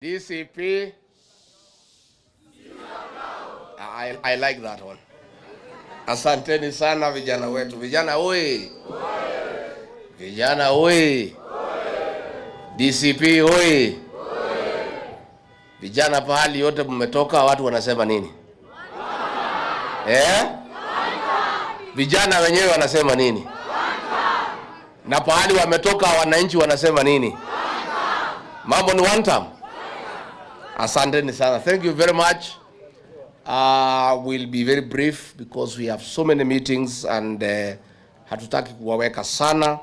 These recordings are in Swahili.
DCP. I like that one. Asanteni sana vijana wetu. Vijana oi. Vijana oi. DCP oi. Vijana pahali yote mmetoka watu wanasema nini? Vijana wenyewe wanasema nini? Na pahali wametoka wananchi wanasema nini? Mambo ni wantam. Asanteni sana. Thank you very much. We'll be very brief because we have so many meetings and hatutaki kuwaweka sana.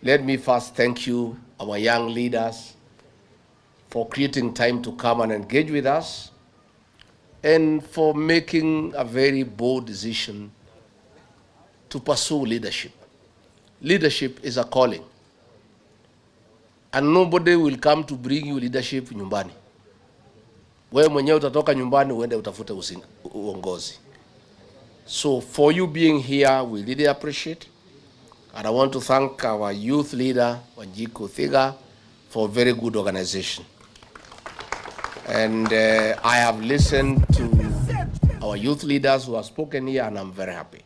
Let me first thank you, our young leaders, for creating time to come and engage with us and for making a very bold decision to pursue leadership. Leadership is a calling. And nobody will come to bring you leadership nyumbani. Wewe mwenyewe utatoka nyumbani uende utafute uongozi. So for you being here, we really appreciate. And I want to thank our youth leader, Wanjiku Thiga, for very good organization. And I have listened to our youth leaders who have spoken here, and I'm very happy.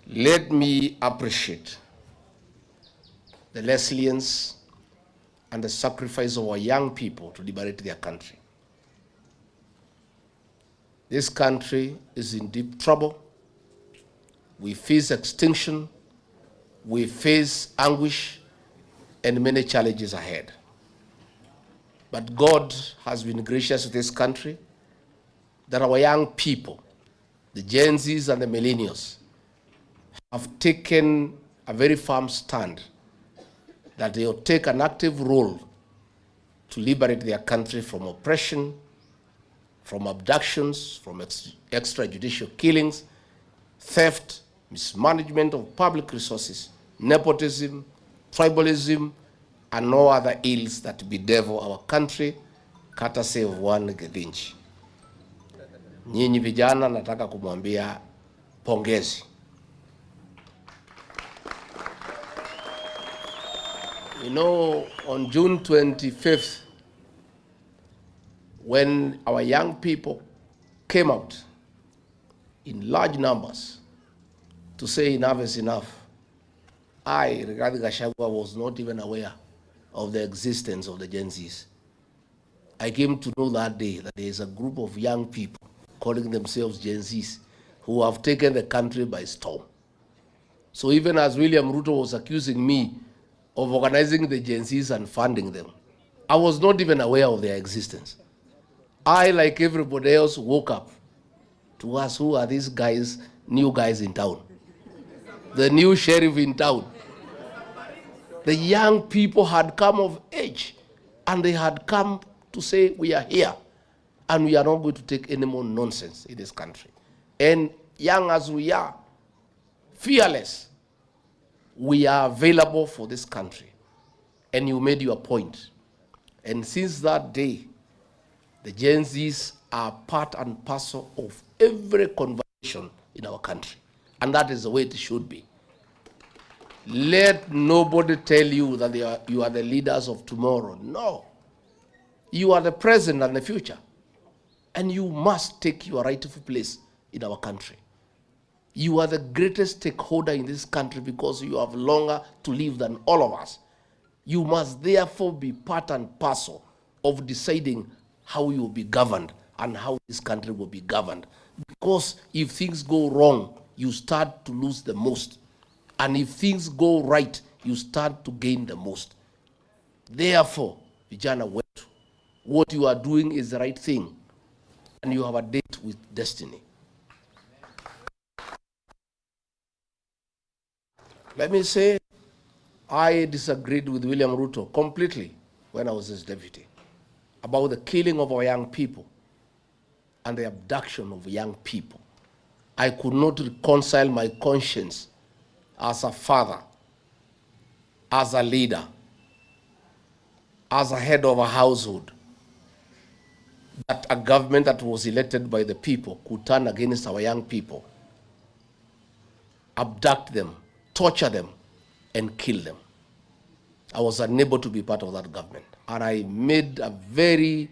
Let me appreciate the resilience and the sacrifice of our young people to liberate their country. This country is in deep trouble. We face extinction, we face anguish, and many challenges ahead. But God has been gracious to this country that our young people, the Gen Zs and the millennials, have taken a very firm stand that they will take an active role to liberate their country from oppression, from abductions, from extrajudicial killings, theft, mismanagement of public resources, nepotism, tribalism, and no other ills that bedevil our country, courtesy of one Githinji. Nyinyi vijana nataka kumwambia pongezi. You know, on June 25th, when our young people came out in large numbers to say enough is enough, I, Rigathi Gachagua, was not even aware of the existence of the Gen Zs. I came to know that day that there is a group of young people calling themselves Gen Zs who have taken the country by storm. So even as William Ruto was accusing me of organizing the Gen Zs and funding them, I was not even aware of their existence. I, like everybody else, woke up to ask, who are these guys, new guys in town? The new sheriff in town. The young people had come of age, and they had come to say, we are here, and we are not going to take any more nonsense in this country. And young as we are, fearless, we are available for this country. And you made your point. And since that day, the Gen Zs are part and parcel of every conversation in our country. And that is the way it should be. Let nobody tell you that you are the leaders of tomorrow. No. You are the present and the future. And you must take your rightful place in our country. You are the greatest stakeholder in this country because you have longer to live than all of us. You must therefore be part and parcel of deciding how you will be governed and how this country will be governed. Because if things go wrong, you start to lose the most. And if things go right, you start to gain the most. Therefore, vijana wetu, what you are doing is the right thing. And you have a date with destiny. Let me say, I disagreed with William Ruto completely when I was his deputy about the killing of our young people and the abduction of young people. I could not reconcile my conscience as a father, as a leader, as a head of a household, that a government that was elected by the people could turn against our young people, abduct them, torture them, and kill them. I was unable to be part of that government. and I made a very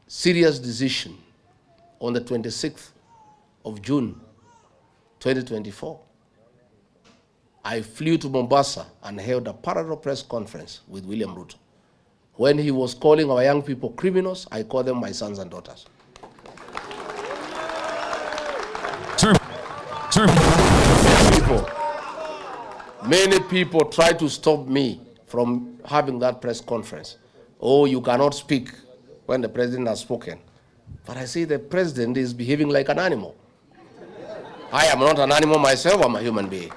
serious decision on the 26th of June, 2024. I flew to Mombasa and held a parallel press conference with William Ruto. When he was calling our young people criminals, I call them my sons and daughters. Sir. Many people try to stop me from having that press conference. Oh, you cannot speak when the president has spoken. But I say the president is behaving like an animal. I am not an animal myself, I'm a human being.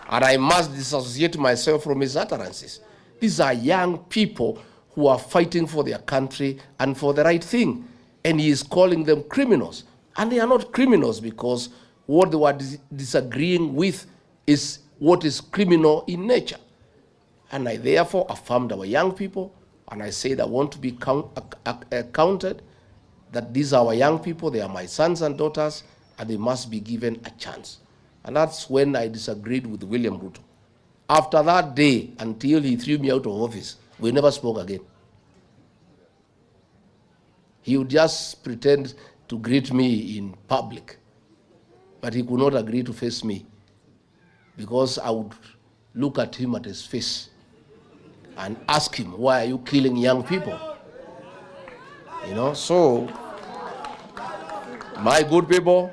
And I must dissociate myself from his utterances. These are young people who are fighting for their country and for the right thing. And he is calling them criminals. And they are not criminals because what they were disagreeing with is what is criminal in nature. And I therefore affirmed our young people, and I said I want to be counted, that these are our young people, they are my sons and daughters, and they must be given a chance. And that's when I disagreed with William Ruto. After that day, until he threw me out of office, we never spoke again. He would just pretend to greet me in public, but he could not agree to face me because I would look at him at his face and ask him, why are you killing young people? You know, so my good people,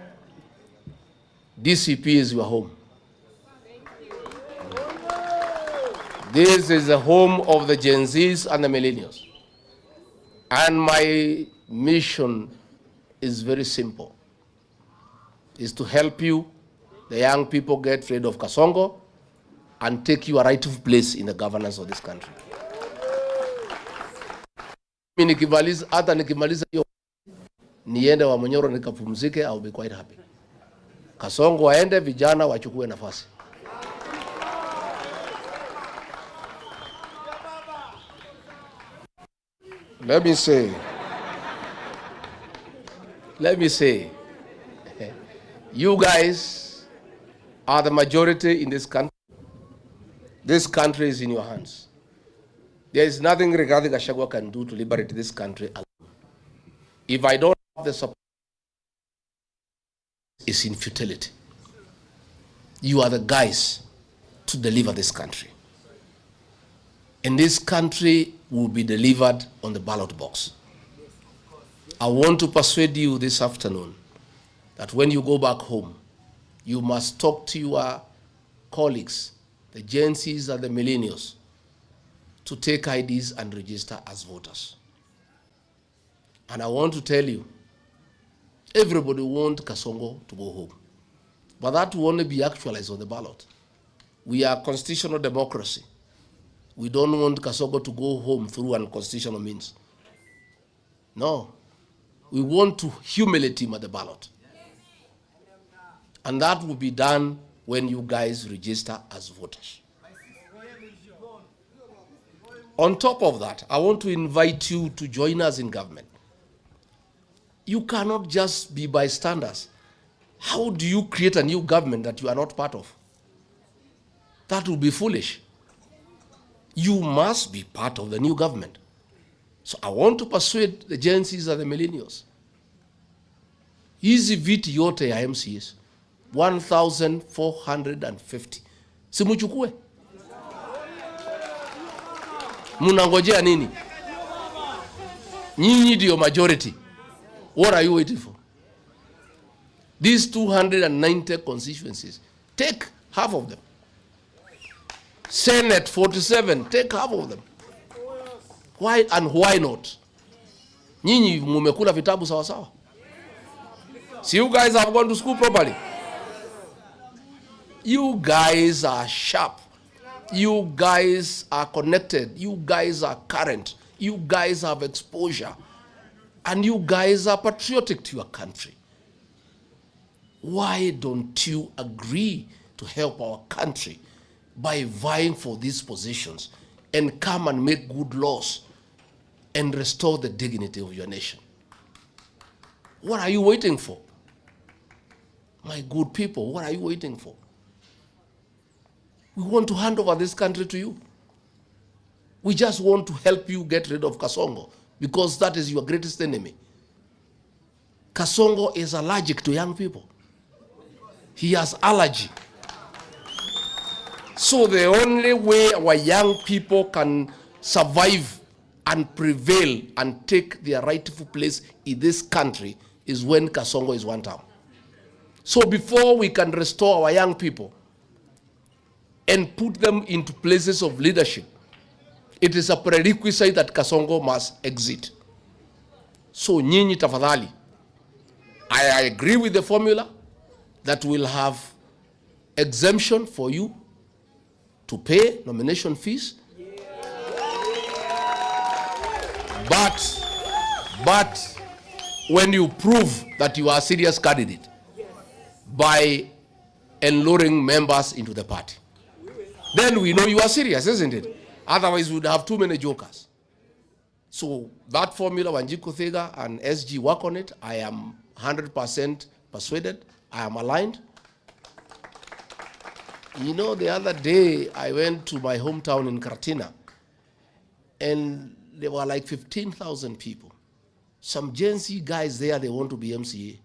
DCP is your home. This is the home of the Gen Zs and the millennials. And my mission is very simple. Is to help you, the young people, get rid of kasongo and take your rightful place in the governance of this country. Hata nikimaliza hiyo niende wa Munyoro nikapumzike, I'll be quite happy. Kasongo waende, vijana wachukue nafasi. Let me say, you guys are the majority in this country. This country is in your hands. There is nothing Rigathi Gachagua can do to liberate this country alone. If I don't have the support, it's in futility. You are the guys to deliver this country. And this country will be delivered on the ballot box. I want to persuade you this afternoon that when you go back home, you must talk to your colleagues, the Gen Zs and the millennials, to take IDs and register as voters. And I want to tell you, everybody wants Kasongo to go home. But that will only be actualized on the ballot. We are constitutional democracy. We don't want Kasongo to go home through unconstitutional means. No. We want to humiliate him at the ballot. And that will be done when you guys register as voters. On top of that, I want to invite you to join us in government. You cannot just be bystanders. How do you create a new government that you are not part of? That would be foolish. You must be part of the new government. So I want to persuade the Gen Zs and the millennials. Hizi viti yote ya MCS 1,450. Simuchukue. Munangojea nini? Nyinyi ndio majority. What are you waiting for? These 290 constituencies, take half of them. Senate 47, take half of them. Why and why not? Nyinyi mumekula vitabu sawa sawa. See, you guys have gone to school properly. You guys are sharp. You guys are connected. You guys are current. You guys have exposure. And you guys are patriotic to your country. Why don't you agree to help our country by vying for these positions and come and make good laws and restore the dignity of your nation? What are you waiting for? My good people, what are you waiting for? We want to hand over this country to you. We just want to help you get rid of kasongo because that is your greatest enemy. Kasongo is allergic to young people. He has allergy. So the only way our young people can survive and prevail and take their rightful place in this country is when kasongo is wantam. So before we can restore our young people and put them into places of leadership, it is a prerequisite that kasongo must exit. So nyinyi tafadhali, I agree with the formula that will have exemption for you to pay nomination fees. But when you prove that you are a serious candidate by enluring members into the party, then we know you are serious, isn't it? Otherwise, we would have too many jokers. So that formula, Wanjiku Thega and SG work on it. I am 100% persuaded. I am aligned. You know, the other day, I went to my hometown in Karatina, and there were like 15,000 people. Some Gen Z guys there, they want to be MCA.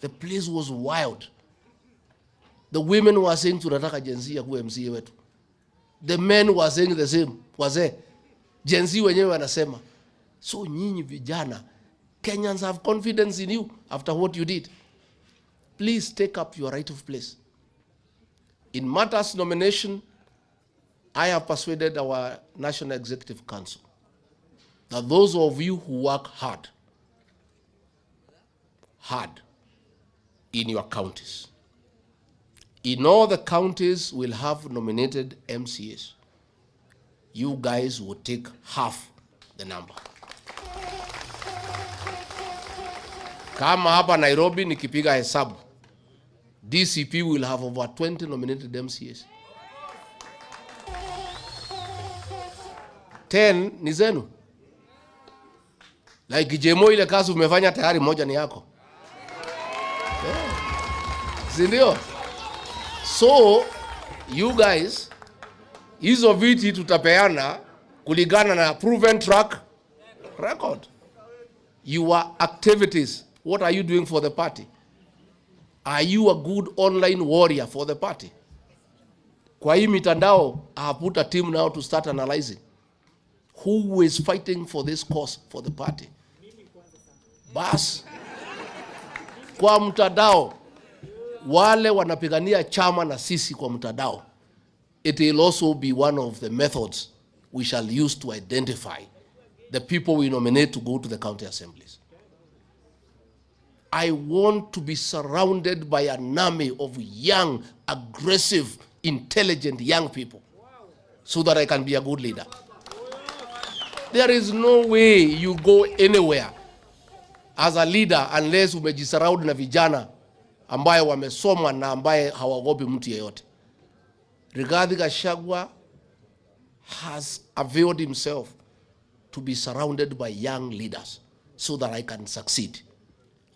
The place was wild. The women were saying tunataka Gen Z yakuwe MCA wetu. The men were saying the same. Wazee Gen Z wenyewe wanasema. So nyinyi vijana, Kenyans have confidence in you after what you did. Please take up your rightful place. In matters nomination, I have persuaded our National Executive Council that those of you who work hard in your counties, in all the counties will have nominated MCAs. You guys will take half the number. Kama hapa Nairobi nikipiga hesabu, DCP will have over 20 nominated MCAs. 10 ni zenu. Like Jemo, ile kazi umefanya tayari, moja ni yako. Sindio? So, you guys, hizo viti tutapeana kulingana na proven track record. Your activities, what are you doing for the party? Are you a good online warrior for the party? Kwa hii mitandao, I have put a team now to start analyzing who is fighting for this cause for the party. Bas, kwa mtandao, wale wanapigania chama na sisi kwa mtandao, it will also be one of the methods we shall use to identify the people we nominate to go to the county assemblies. I want to be surrounded by an army of young, aggressive, intelligent young people so that I can be a good leader. There is no way you go anywhere as a leader unless umejisurround na vijana ambaye wamesoma na ambaye hawaogopi mtu yeyote. Rigathi Gachagua has availed himself to be surrounded by young leaders so that I can succeed.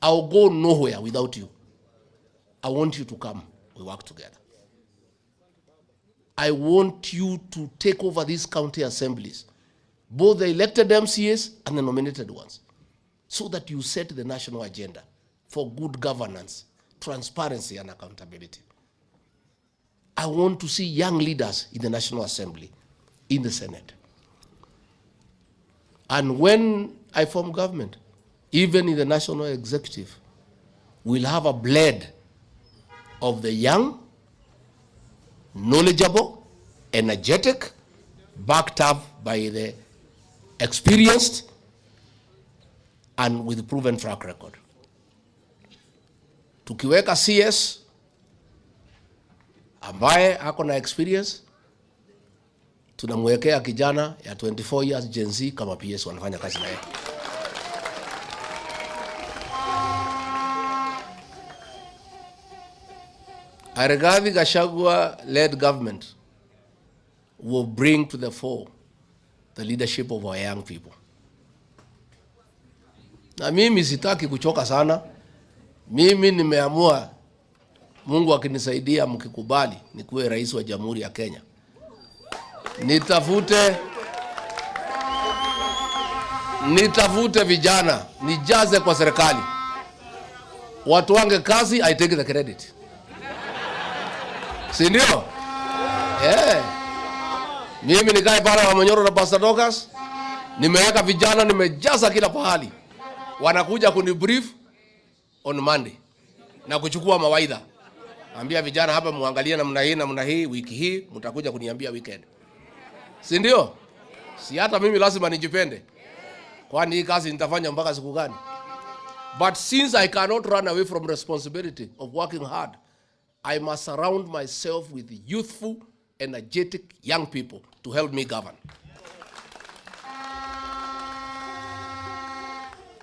I'll go nowhere without you. I want you to come. We work together. I want you to take over these county assemblies, both the elected MCAs and the nominated ones, so that you set the national agenda for good governance, transparency, and accountability. I want to see young leaders in the National Assembly, in the Senate. And when I form government, even in the National Executive, we'll have a blend of the young, knowledgeable, energetic, backed up by the experienced, and with proven track record. Tukiweka CS ambaye ako na experience, tunamwekea kijana ya 24 years Gen Z kama PS wanafanya kazi naye. A Rigathi Gachagua-led government will bring to the fore the leadership of our young people. Na mimi sitaki kuchoka sana. Mimi nimeamua, Mungu akinisaidia mkikubali, nikuwe rais wa Jamhuri ya Kenya. nitafute vijana, nijaze kwa serikali. Watu wange kazi, I take the credit. Si ndio? Mimi nikae pale wa Manyoro na Pastor Dokas, nimeweka vijana, nimejaza kila pahali. Wanakuja kunibrief on Monday na kuchukua mawaidha. Ambia vijana hapa muangalie namna hii, wiki hii mtakuja kuniambia weekend. Si ndio? Si hata mimi lazima nijipende. Kwani hii kazi nitafanya mpaka siku gani? But since I cannot run away from responsibility of working hard, I must surround myself with youthful, energetic young people to help me govern.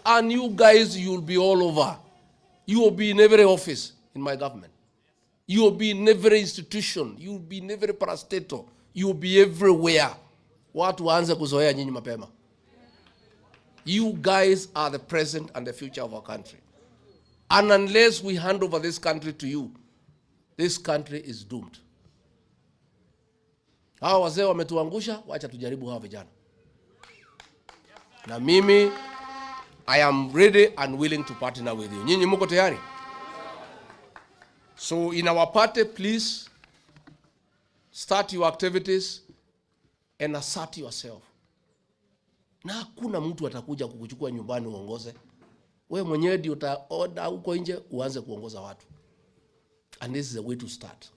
And you guys, you'll be all over. You will be in every office in my government. You will be in every institution. You will be in every parastatal. You will be everywhere. Watu waanze kuzoea nyinyi mapema. You guys are the present and the future of our country. And unless we hand over this country to you, this country is doomed. Hawa wazee wametuangusha, wacha tujaribu hawa vijana. Na mimi, I am ready and willing to partner with you. Nyinyi mko tayari? So in our party, please start your activities and assert yourself. Na hakuna mtu atakuja kukuchukua nyumbani uongoze. Wewe mwenyewe ndio utaoda huko nje uanze kuongoza watu. And this is the way to start.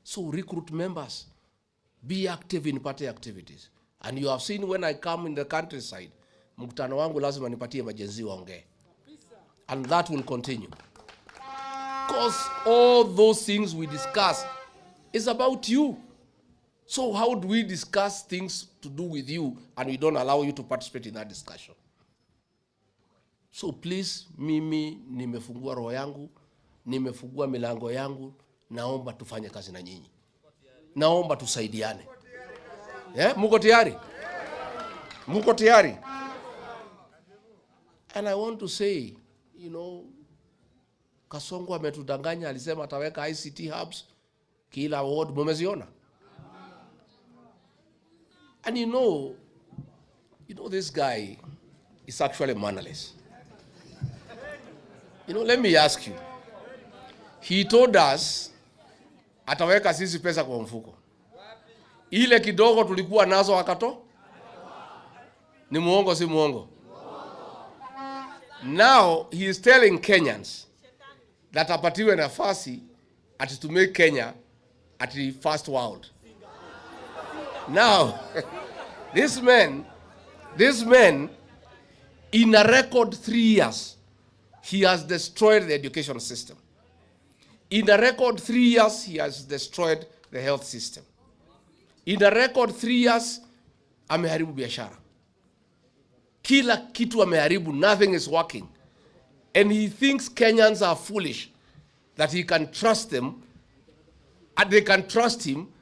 So recruit members. Be active in party activities. And you have seen when I come in the countryside, mkutano wangu lazima nipatie majenzi waongee. And that will continue. Because all those things we discuss is about you. So how do we discuss things to do with you and we don't allow you to participate in that discussion? So please, mimi nimefungua roho yangu, nimefungua milango yangu, naomba tufanye kazi na nyinyi. Naomba tusaidiane. Mko tayari? Mko tayari? And I want to say, you know, Kasongo ametudanganya, alisema ataweka ICT hubs kila ward, mumeziona? And you know this guy is actually mannerless. You know, let me ask you. He told us ataweka sisi pesa kwa mfuko. Ile kidogo tulikuwa nazo akato? Ni muongo si muongo? Now he is telling Kenyans that apatiwe nafasi ati to make Kenya at the first world. Now, this man, in a record 3 years, he has destroyed the education system. In a record 3 years, he has destroyed the health system. In a record 3 years, ameharibu biashara. Kila kitu ameharibu, nothing is working. And he thinks Kenyans are foolish, that he can trust them, and they can trust him,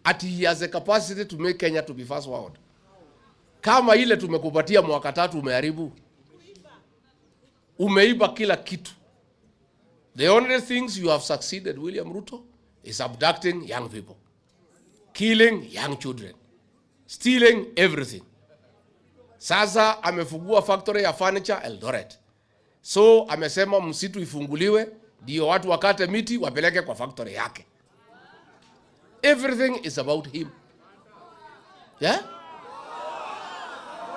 that he has the capacity to make Kenya to be first world. Kama ile tumekupatia mwaka 3 umeharibu. Umeiba kila kitu. The only things you have succeeded, William Ruto, is abducting young people, killing young children, stealing everything. Sasa amefungua factory ya furniture Eldoret. So amesema msitu ifunguliwe, ndio watu wakate miti wapeleke kwa factory yake. Everything is about him. Yeah?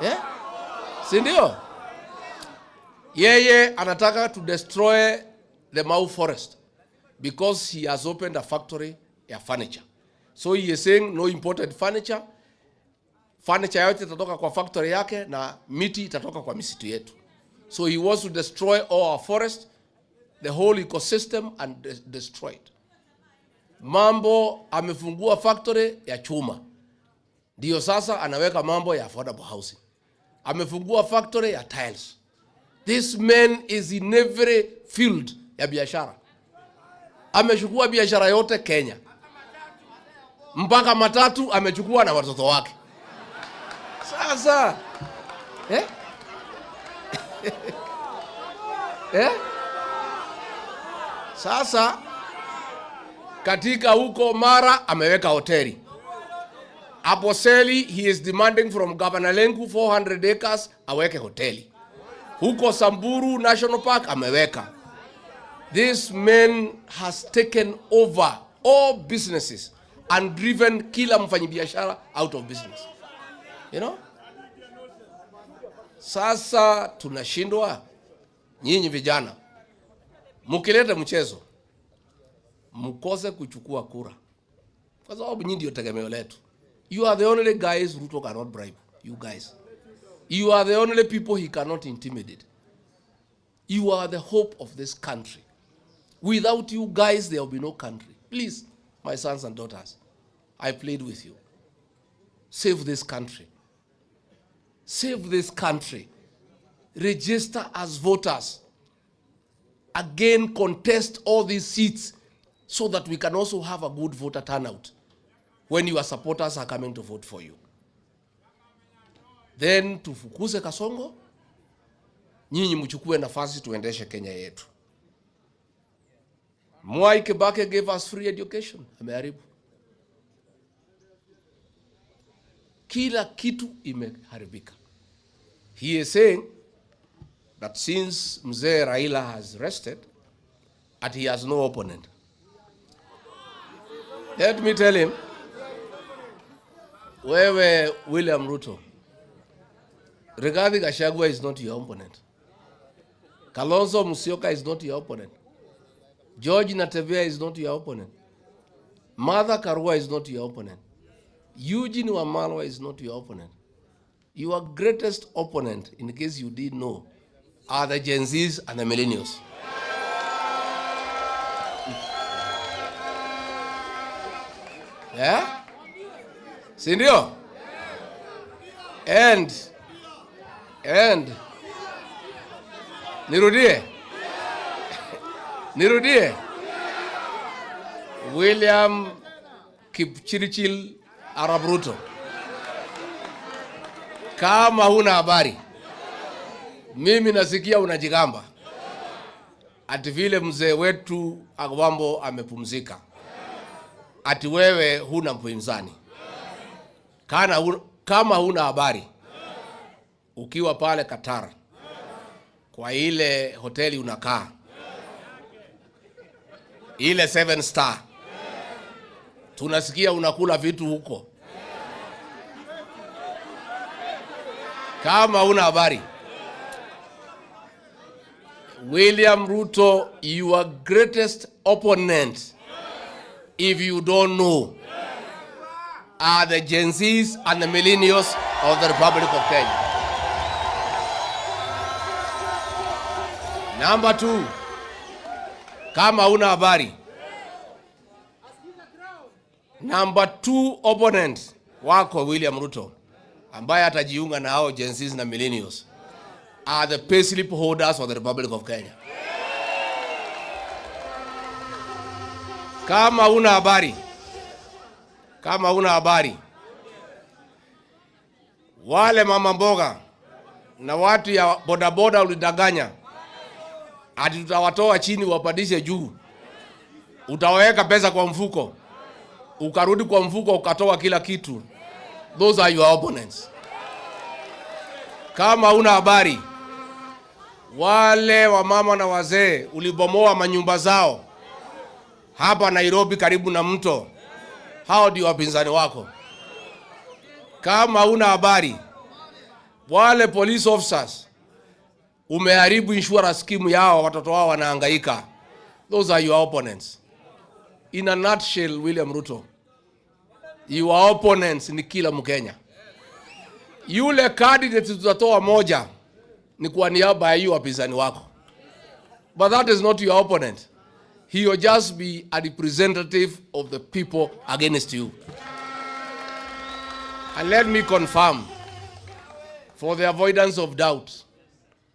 Yeah? Sindio? Yeye anataka to destroy the Mau forest because he has opened a factory ya furniture. So he is saying no imported furniture. Furniture yote itatoka kwa factory yake na miti itatoka kwa misitu yetu. So he wants to destroy all our forest, the whole ecosystem, and destroy it. Mambo amefungua factory ya chuma. Ndio sasa anaweka mambo ya affordable housing. Amefungua factory ya tiles. This man is in every field ya biashara. Amechukua biashara yote Kenya. Mpaka matatu amechukua na watoto wake. Sasa Sasa katika huko Mara ameweka hoteli. Aboseli, he is demanding from Governor Lenku 400 acres, aweke hoteli. Huko Samburu National Park, ameweka. This man has taken over all businesses and driven kila mfanyibiashara out of business. You know? Sasa tunashindwa, nyinyi vijana, mukileta mchezo, mukose kuchukua kura. Kwa sababu nyinyi ndio tegemeo letu. You are the only guys Ruto cannot bribe. You guys. You are the only people he cannot intimidate. You are the hope of this country. Without you guys, there will be no country. Please, my sons and daughters, I plead with you. Save this country. Save this country. Register as voters. Again, contest all these seats so that we can also have a good voter turnout when your supporters are coming to vote for you. Then tufukuze Kasongo, nyinyi mchukue nafasi tuendeshe Kenya yetu. Mwai Kibaki gave us free education, ameharibu. Kila kitu imeharibika. He is saying that since Mzee Raila has rested, that he has no opponent. Let me tell him, wewe William Ruto, Rigathi Gachagua is not your opponent. Kalonzo Musyoka is not your opponent. George Natembea is not your opponent. Martha Karua is not your opponent. Eugene Wamalwa is not your opponent. Your greatest opponent, in case you didn't know, are the Gen Zs and the millennials. Yeah? Sindio? And Nirudie William Kipchirchir Arap Ruto, kama huna habari, mimi nasikia unajigamba ati vile mzee wetu Agwambo amepumzika, ati wewe huna mpinzani. Kama huna habari, ukiwa pale Qatar kwa ile hoteli unakaa, ile 7 star, tunasikia unakula vitu huko. Kama huna habari, William Ruto, your greatest opponent, if you don't know, are the Gen Zs and the millennials of the Republic of Kenya. Number 2, kama huna habari, number 2 opponent wako William Ruto, ambaye atajiunga na hao Gen Zs na millennials, are the payslip holders of the Republic of Kenya. Kama huna habari, wale mama mboga na watu ya bodaboda ulidanganya ati tutawatoa chini wapandishe juu, utaweka pesa kwa mfuko, ukarudi kwa mfuko ukatoa kila kitu. Those are your opponents. Kama huna habari, wale wa mama na wazee ulibomoa manyumba zao hapa Nairobi karibu na mto, hao ndio wapinzani wako. Kama huna habari, wale police officers umeharibu insurance scheme yao, watoto wao wanahangaika. Those are your opponents. In a nutshell, William Ruto, your opponents ni kila Mkenya. Yule candidate tutatoa moja ni kwa niaba ya hiyo wapinzani wako. But that is not your opponent. He will just be a representative of the people against you. And let me confirm, for the avoidance of doubt,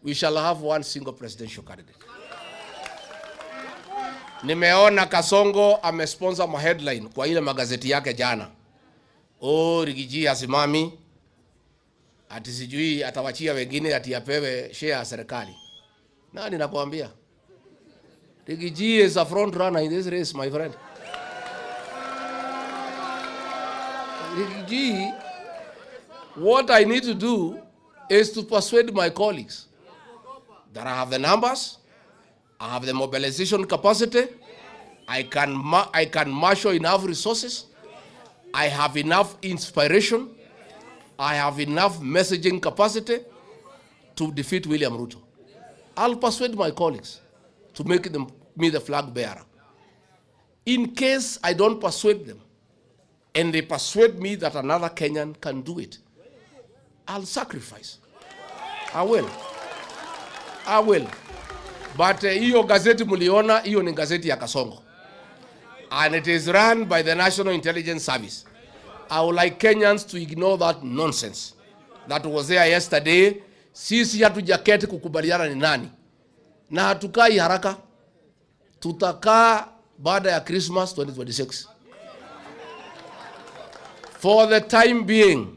we shall have one single presidential candidate. Nimeona Kasongo amesponsor ma headline kwa ile magazeti yake jana. Rig G asimami, ati sijui atawachia wengine ati apewe share ya serikali. Nani nakwambia? Rig G is a front runner in this race, my friend. Rig G, what I need to do is to persuade my colleagues that I have the numbers, I have the mobilization capacity, I can marshal enough resources, I have enough inspiration, I have enough messaging capacity to defeat William Ruto. I'll persuade my colleagues to make me the flag bearer. In case I don't persuade them, and they persuade me that another Kenyan can do it, I'll sacrifice. I will. I will. But hiyo gazeti muliona, hiyo ni gazeti ya Kasongo. And it is run by the National Intelligence Service. I would like Kenyans to ignore that nonsense that was there yesterday. Sisi hatujaketi kukubaliana ni nani. Na hatukai haraka. Tutakaa baada ya Christmas 2026. For the time being,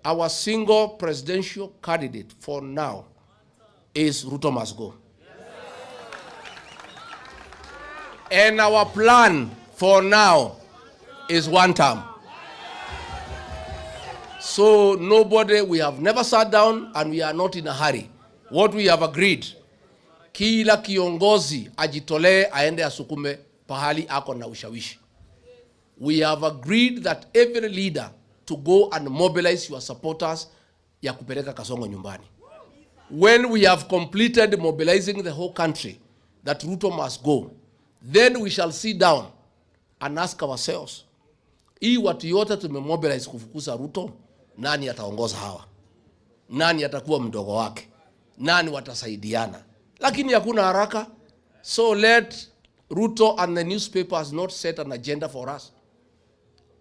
our single presidential candidate for now is Ruto must go. And our plan for now is wantam. So nobody, we have never sat down and we are not in a hurry. What we have agreed, kila kiongozi ajitolee aende asukume pahali ako na ushawishi. We have agreed that every leader to go and mobilize your supporters ya kupeleka Kasongo nyumbani. When we have completed mobilizing the whole country that Ruto must go, then we shall sit down and ask ourselves, hii watu yote tumemobilize kufukuza Ruto, nani ataongoza hawa? Nani atakuwa mdogo wake? Nani watasaidiana? Lakini hakuna haraka. So let Ruto and the newspapers not set an agenda for us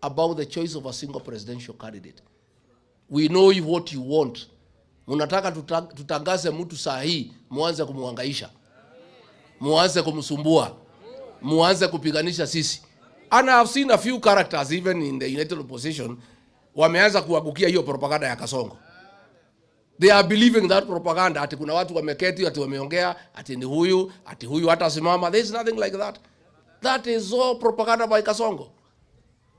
about the choice of a single presidential candidate. We know what you want. Munataka tutangaze mtu sahihi, muanze kumuhangaisha. Muanze kumsumbua. Muanze kupiganisha sisi. And I have seen a few characters even in the United Opposition wameanza kuagukia hiyo propaganda ya Kasongo. They are believing that propaganda ati kuna watu wameketi ati wameongea ati huyu hata simama. There is nothing like that. That is all propaganda by Kasongo.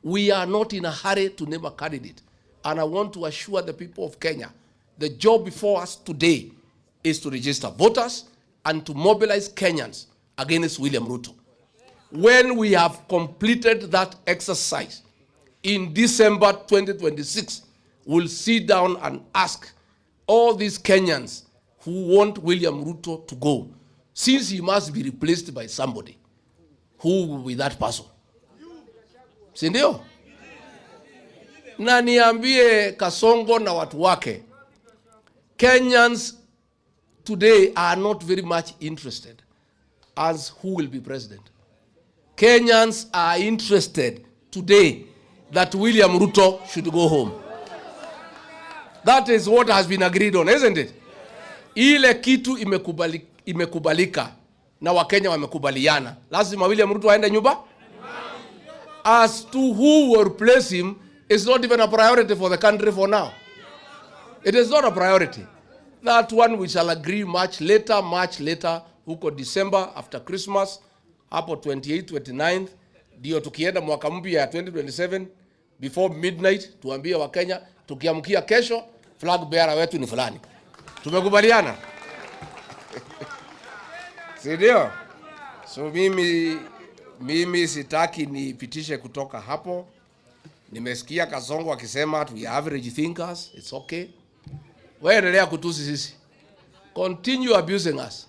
We are not in a hurry to name a candidate. And I want to assure the people of Kenya, the job before us today is to register voters and to mobilize Kenyans against William Ruto. When we have completed that exercise in December 2026, we'll sit down and ask all these Kenyans who want William Ruto to go, since he must be replaced by somebody, who will be that person? Sindio? Na niambie Kasongo na watu wake, Kenyans today are not very much interested as who will be president. Kenyans are interested today that William Ruto should go home. That is what has been agreed on, isn't it? Ile kitu imekubalika na Wakenya wamekubaliana. Lazima William Ruto aende nyumba. As to who will replace him is not even a priority for the country for now. It is not a priority. That one we shall agree much later, huko December after Christmas, hapo 28th, 29th, ndio tukienda mwaka mpya ya 2027, before midnight, tuambie Wakenya, tukiamkia kesho, flag bearer wetu ni fulani. Tumekubaliana? Sindio? So mimi sitaki nipitishe kutoka hapo. Nimesikia Kasongo akisema we are average thinkers, it's okay. Wewe endelea kutusi sisi. Continue abusing us.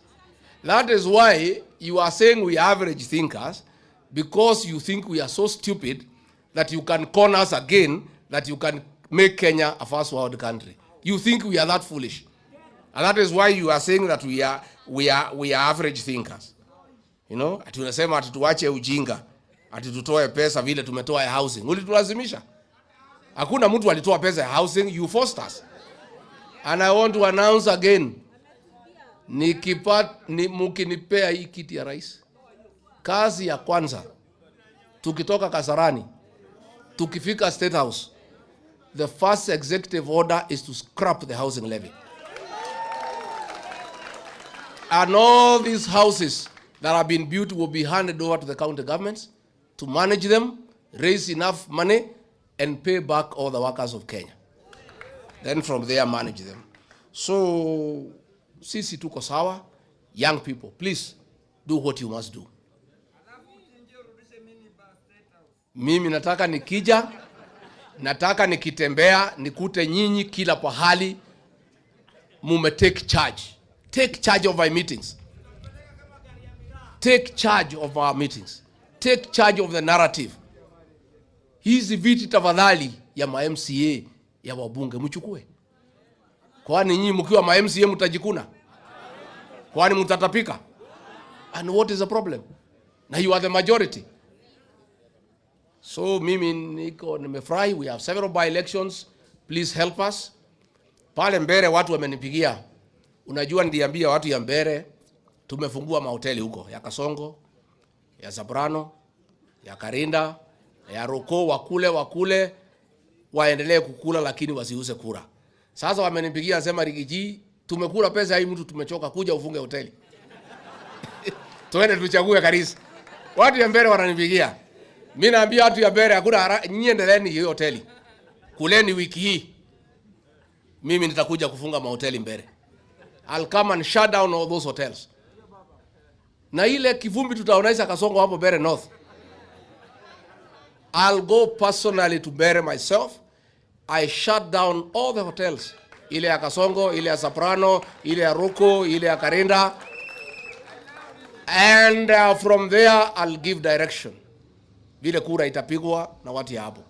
That is why you are saying we are average thinkers, because you think we are so stupid that you can con us again, that you can make Kenya a first world country. You think we are that foolish. And that is why you are saying that we are average thinkers. You know, ati unasema ati tuache ujinga, ati tutoe pesa vile tumetoa ya housing. Ulitulazimisha. Hakuna mtu alitoa pesa ya housing, you forced us. And I want to announce again, mukinipea hii kiti ya rais, kazi ya kwanza, tukitoka Kasarani, tukifika State House, the first executive order is to scrap the housing levy. And all these houses that have been built will be handed over to the county governments to manage them, raise enough money, and pay back all the workers of Kenya. Then from there, manage them. So, sisi tuko sawa. Young people, please do what you must do. Mimi nataka nikija, nataka nikitembea, nikute nyinyi kila pahali, mume take charge. Take charge of our meetings. Take charge of our meetings. Take charge of the narrative. Hizi viti tafadhali ya ma-MCA ya wabunge mchukue. Kwani nyinyi mkiwa ma-MCA mtajikuna? Kwani mtatapika? And what is the problem? Now you are the majority. So mimi niko nimefurahi, we have several by-elections. Please help us. Pale Mbere watu wamenipigia. Unajua ndiambia watu ya Mbere tumefungua mahoteli huko ya Kasongo, ya Zabrano, ya Karinda, ya Roko, wakule waendelee kukula lakini wasiuze kura. Sasa wamenipigia sema Rig G, tumekula pesa hii mtu tumechoka kuja ufunge hoteli. Tuende tuchague kanisa. Watu ya Mbere wananipigia. Mimi naambia watu ya Mbere hakuna nyinyi endeleeni hiyo hoteli. Kuleni wiki hii. Mimi nitakuja kufunga mahoteli Mbere. I'll come and shut down all those hotels. Na ile kivumbi tutaonaisha Kasongo hapo Mbere North. I'll go personally to Mbere myself. I shut down all the hotels. Ile ya Kasongo, ile ya Soprano, ile ya Ruko, ile ya Karinda. And from there I'll give direction. Vile kura itapigwa na watu ya hapo.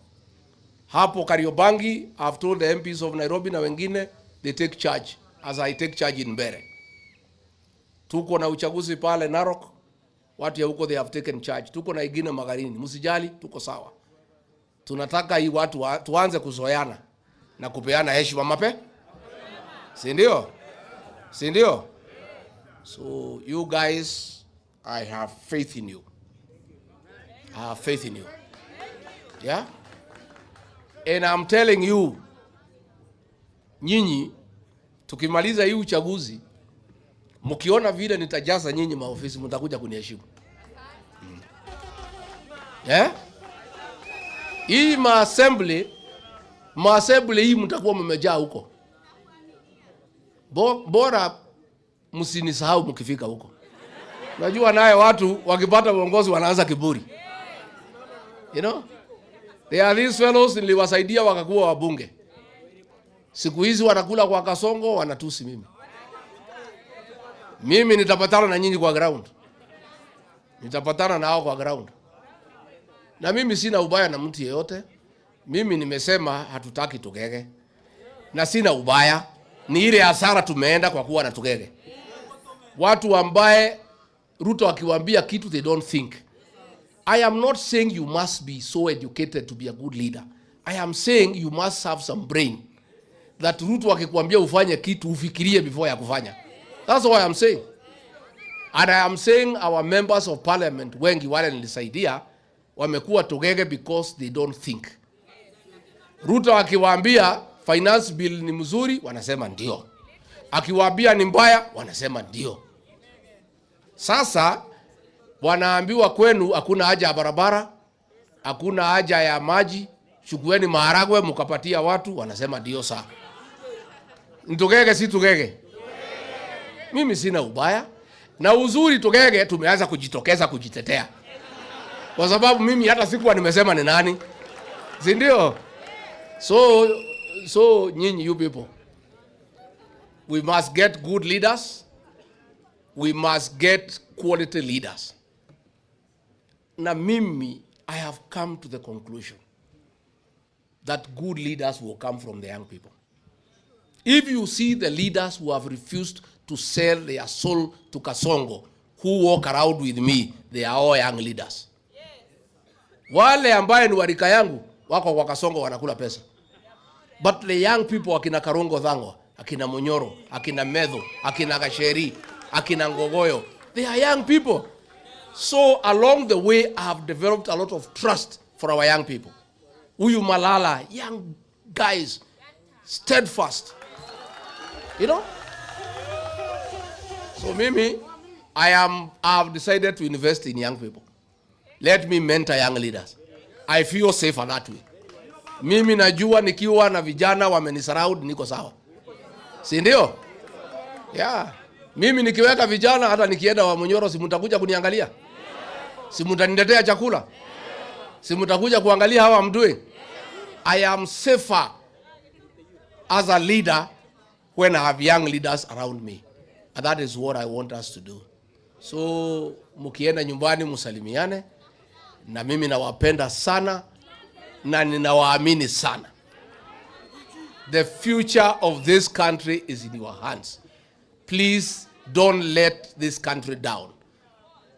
Hapo Kariobangi, I've told the MPs of Nairobi na wengine, they take charge as I take charge in Mbere. Tuko na uchaguzi pale Narok, watu ya huko they have taken charge. Tuko na ingine Magarini, msijali, tuko sawa. Tunataka hii watu tuanze kuzoeana na kupeana heshima mape. Si ndio? Si ndio? So you guys, I have faith in you. I have faith in you. Yeah? And I'm telling you, nyinyi, tukimaliza hii uchaguzi, mkiona vile nitajaza nyinyi maofisi, mtakuja kuniheshimu. Yeah? Hii ma-assembly hii mtakuwa mmejaa huko. Bora msinisahau mkifika huko. Unajua naye watu wakipata uongozi wanaanza kiburi. You know? There are these fellows niliwasaidia wakakuwa wabunge. Siku hizi wanakula kwa Kasongo, wanatusi mimi. Mimi nitapatana na nyinyi kwa ground. Nitapatana na hao kwa ground. Na mimi sina ubaya na mtu yeyote. Mimi nimesema hatutaki Tugege. Na sina ubaya. Ni ile hasara tumeenda kwa kuwa na Tugege. Watu ambaye Ruto akiwaambia kitu they don't think. I am not saying you must be so educated to be a good leader. I am saying you must have some brain. That Ruto akikwambia ufanye kitu ufikirie before ya kufanya. That's what I am saying. And I am saying our members of parliament wengi wale nilisaidia wamekuwa Tugege because they don't think. Ruto akiwaambia finance bill ni mzuri, wanasema ndio. Akiwaambia ni mbaya, wanasema ndio. Sasa wanaambiwa kwenu hakuna haja ya barabara, hakuna haja ya maji, chukueni maharagwe mkapatia watu, wanasema ndio sawa. Tugege si Tugege. Mimi sina ubaya. Na uzuri Tugege tumeanza kujitokeza kujitetea. Kwa sababu mimi hata sikuwa nimesema ni nani. Si ndio? So nyinyi you people, we must get good leaders. We must get quality leaders. Na mimi, I have come to the conclusion that good leaders will come from the young people. If you see the leaders who have refused to sell their soul to Kasongo, who walk around with me, they are all young leaders. Wale ambaye ni warika yangu, wako kwa Kasongo wanakula pesa. But the young people, akina Karongo Dhango, akina Munyoro, akina Medho, akina Gasheri, akina Ngogoyo, they are young people. So along the way, I have developed a lot of trust for our young people. Uyu Malala, young guys, steadfast. You know? So Mimi, I have decided to invest in young people. Let me mentor young leaders. I feel safer that way. Mimi najua nikiwa na vijana wamenisurround niko sawa. Si ndio? Yeah. Mimi nikiweka vijana hata nikienda wa Munyoro si mtakuja kuniangalia? Si mtaniletea chakula? Si mtakuja kuangalia hawa I'm doing? I am safer as a leader when I have young leaders around me. And that is what I want us to do. So mukienda nyumbani musalimiane, na mimi nawapenda sana na ninawaamini sana. The future of this country is in your hands. Please don't let this country down.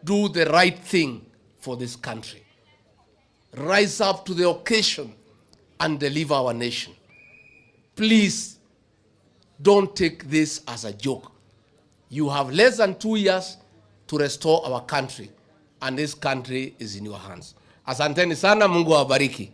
Do the right thing for this country. Rise up to the occasion and deliver our nation. Please don't take this as a joke. You have less than 2 years to restore our country, and this country is in your hands. Asanteni sana, Mungu awabariki.